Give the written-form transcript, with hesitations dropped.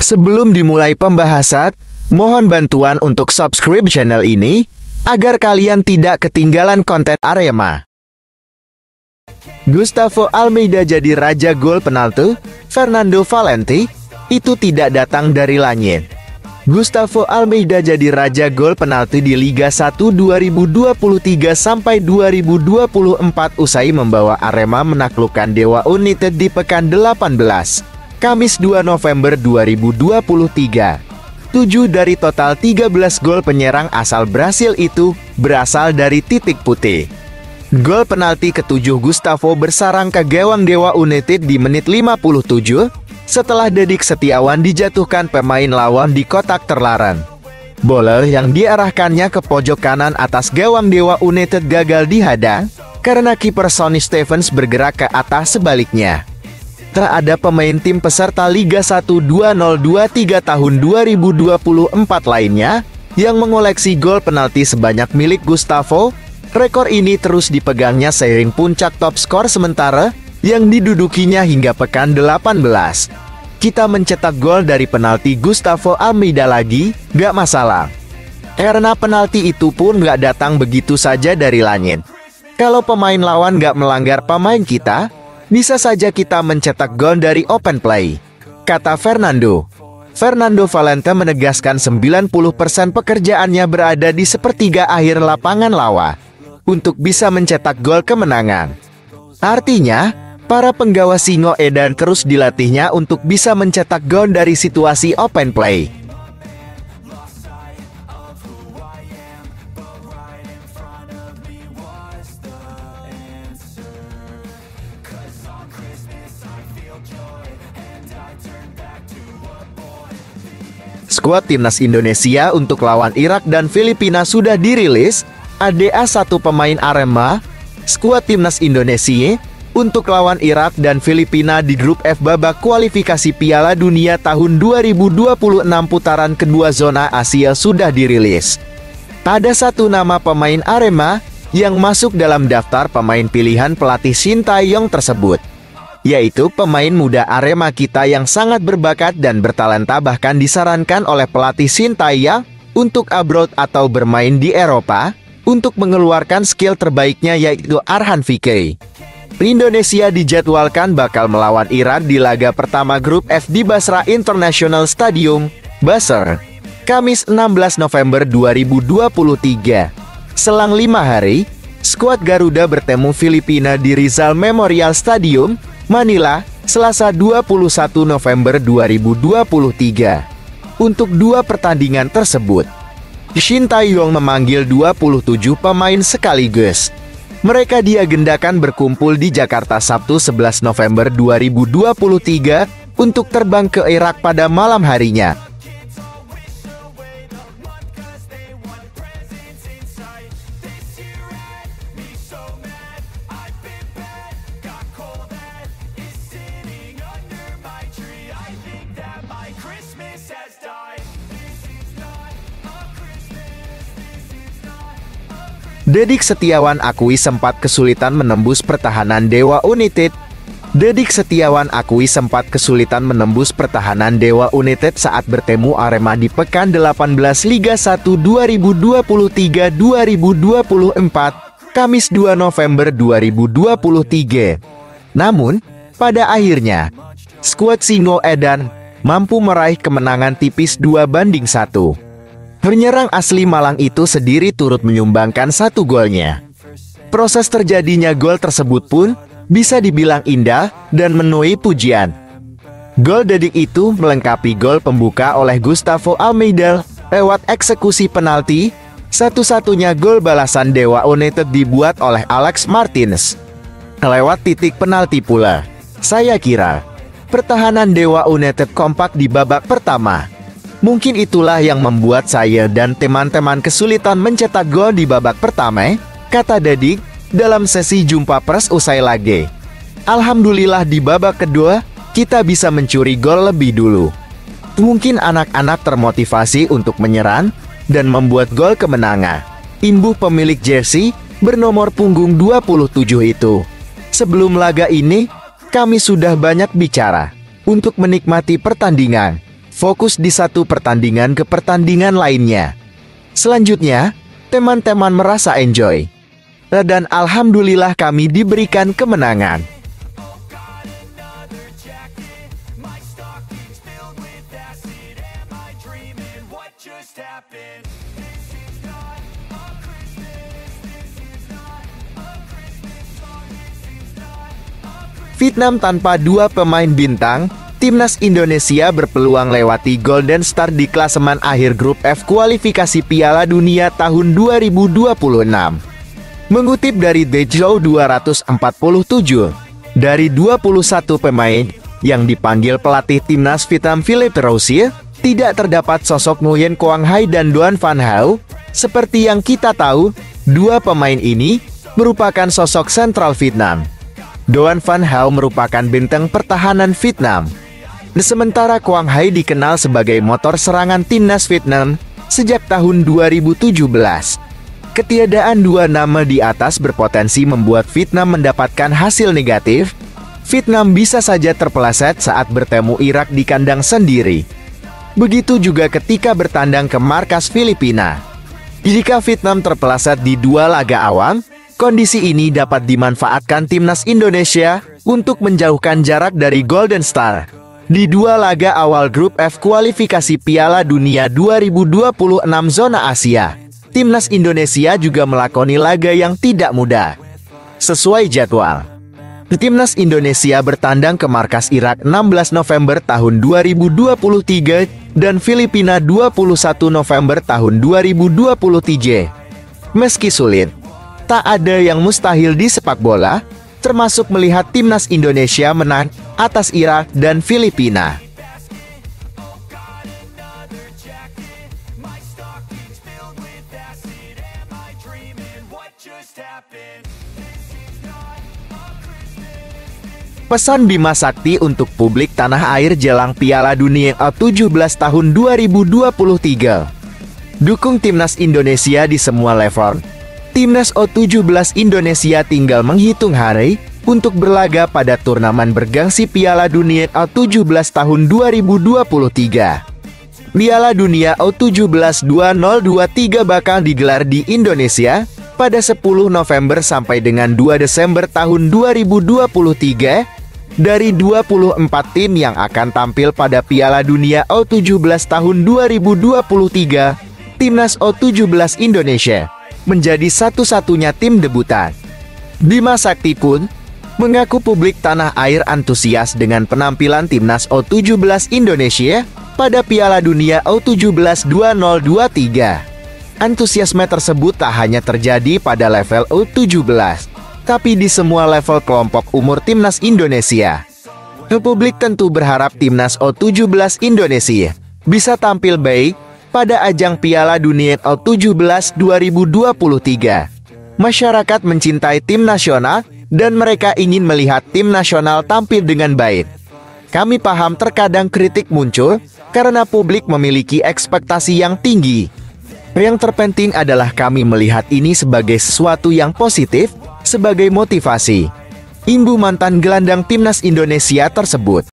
Sebelum dimulai pembahasan, mohon bantuan untuk subscribe channel ini, agar kalian tidak ketinggalan konten Arema. Gustavo Almeida jadi raja gol penalti, Fernando Valente, itu tidak datang dari langit. Gustavo Almeida jadi raja gol penalti di Liga 1 2023 sampai 2024 usai membawa Arema menaklukkan Dewa United di pekan 18. Kamis 2 November 2023. 7 dari total 13 gol penyerang asal Brasil itu berasal dari titik putih. Gol penalti ke-7 Gustavo bersarang ke gawang Dewa United di menit 57, setelah Dedik Setiawan dijatuhkan pemain lawan di kotak terlarang. Bola yang diarahkannya ke pojok kanan atas gawang Dewa United gagal dihadang, karena kiper Sonny Stevens bergerak ke atas sebaliknya. Tak ada pemain tim peserta Liga 1 2023 tahun 2024 lainnya yang mengoleksi gol penalti sebanyak milik Gustavo. Rekor ini terus dipegangnya seiring puncak top skor sementara yang didudukinya hingga pekan 18. Kita mencetak gol dari penalti Gustavo Almeida lagi, gak masalah. Karena penalti itu pun gak datang begitu saja dari langit. Kalau pemain lawan gak melanggar pemain kita, bisa saja kita mencetak gol dari open play, kata Fernando. Fernando Valente menegaskan 90% pekerjaannya berada di sepertiga akhir lapangan lawan untuk bisa mencetak gol kemenangan. Artinya, para penggawa Singo Edan terus dilatihnya untuk bisa mencetak gol dari situasi open play. Skuad Timnas Indonesia untuk lawan Irak dan Filipina sudah dirilis. Ada satu pemain Arema, skuad Timnas Indonesia untuk lawan Irak dan Filipina di grup F babak kualifikasi Piala Dunia tahun 2026 putaran kedua zona Asia sudah dirilis. Ada satu nama pemain Arema yang masuk dalam daftar pemain pilihan pelatih Shin Tae-yong tersebut, yaitu pemain muda Arema kita yang sangat berbakat dan bertalenta, bahkan disarankan oleh pelatih Shin Tae-yong untuk abroad atau bermain di Eropa untuk mengeluarkan skill terbaiknya, yaitu Arhan Fikri. Indonesia dijadwalkan bakal melawan Iran di laga pertama grup F di Basra International Stadium, Basra, Kamis 16 November 2023. Selang 5 hari, skuad Garuda bertemu Filipina di Rizal Memorial Stadium, Manila, Selasa 21 November 2023. Untuk dua pertandingan tersebut, Shin Tae-yong memanggil 27 pemain sekaligus. Mereka diagendakan berkumpul di Jakarta Sabtu 11 November 2023 untuk terbang ke Irak pada malam harinya. Dedik Setiawan akui sempat kesulitan menembus pertahanan Dewa United. Dedik Setiawan akui sempat kesulitan menembus pertahanan Dewa United saat bertemu Arema di pekan 18 Liga 1 2023-2024, Kamis 2 November 2023. Namun, pada akhirnya, skuad Singo Edan mampu meraih kemenangan tipis 2-1. Penyerang asli Malang itu sendiri turut menyumbangkan 1 golnya. Proses terjadinya gol tersebut pun bisa dibilang indah dan menuai pujian. Gol Dedik itu melengkapi gol pembuka oleh Gustavo Almeida lewat eksekusi penalti. Satu-satunya gol balasan Dewa United dibuat oleh Alex Martinez lewat titik penalti pula. Saya kira pertahanan Dewa United kompak di babak pertama. Mungkin itulah yang membuat saya dan teman-teman kesulitan mencetak gol di babak pertama, kata Dedik dalam sesi jumpa pers usai laga. Alhamdulillah di babak kedua, kita bisa mencuri gol lebih dulu. Mungkin anak-anak termotivasi untuk menyerang dan membuat gol kemenangan, imbuh pemilik jersey bernomor punggung 27 itu. Sebelum laga ini, kami sudah banyak bicara untuk menikmati pertandingan. fokus di satu pertandingan ke pertandingan lainnya. Selanjutnya, teman-teman merasa enjoy. Dan alhamdulillah kami diberikan kemenangan. Vietnam tanpa dua pemain bintang, Timnas Indonesia berpeluang lewati Golden Star di klasemen akhir grup F kualifikasi Piala Dunia tahun 2026. Mengutip dari The Joe 247, dari 21 pemain yang dipanggil pelatih Timnas Vietnam Philippe Rousier, tidak terdapat sosok Nguyen Quang Hai dan Doan Van Hau. Seperti yang kita tahu, dua pemain ini merupakan sosok sentral Vietnam. Doan Van Hau merupakan benteng pertahanan Vietnam. Sementara Quang Hai dikenal sebagai motor serangan Timnas Vietnam sejak tahun 2017. Ketiadaan dua nama di atas berpotensi membuat Vietnam mendapatkan hasil negatif. Vietnam bisa saja terpeleset saat bertemu Irak di kandang sendiri. Begitu juga ketika bertandang ke markas Filipina. Jika Vietnam terpeleset di dua laga awal, kondisi ini dapat dimanfaatkan Timnas Indonesia untuk menjauhkan jarak dari Golden Star. Di dua laga awal grup F kualifikasi Piala Dunia 2026 zona Asia, Timnas Indonesia juga melakoni laga yang tidak mudah. Sesuai jadwal, Timnas Indonesia bertandang ke markas Irak 16 November tahun 2023 dan Filipina 21 November tahun 2023. Meski sulit, tak ada yang mustahil di sepak bola, termasuk melihat Timnas Indonesia menang atas Irak dan Filipina. Pesan Bima Sakti untuk publik tanah air jelang Piala Dunia U17 tahun 2023. Dukung Timnas Indonesia di semua level. Timnas U17 Indonesia tinggal menghitung hari untuk berlaga pada turnamen bergengsi Piala Dunia U17 tahun 2023. Piala Dunia U17 2023 bakal digelar di Indonesia pada 10 November sampai dengan 2 Desember tahun 2023. Dari 24 tim yang akan tampil pada Piala Dunia U17 tahun 2023, Timnas U17 Indonesia menjadi satu-satunya tim debutan. Bima Sakti pun mengaku publik tanah air antusias dengan penampilan Timnas U17 Indonesia pada Piala Dunia U17 2023. Antusiasme tersebut tak hanya terjadi pada level U17, tapi di semua level kelompok umur Timnas Indonesia. Publik tentu berharap Timnas U17 Indonesia bisa tampil baik pada ajang Piala Dunia U17 2023. Masyarakat mencintai tim nasional dan mereka ingin melihat tim nasional tampil dengan baik. Kami paham terkadang kritik muncul karena publik memiliki ekspektasi yang tinggi. Yang terpenting adalah kami melihat ini sebagai sesuatu yang positif, sebagai motivasi. Imbu mantan gelandang Timnas Indonesia tersebut.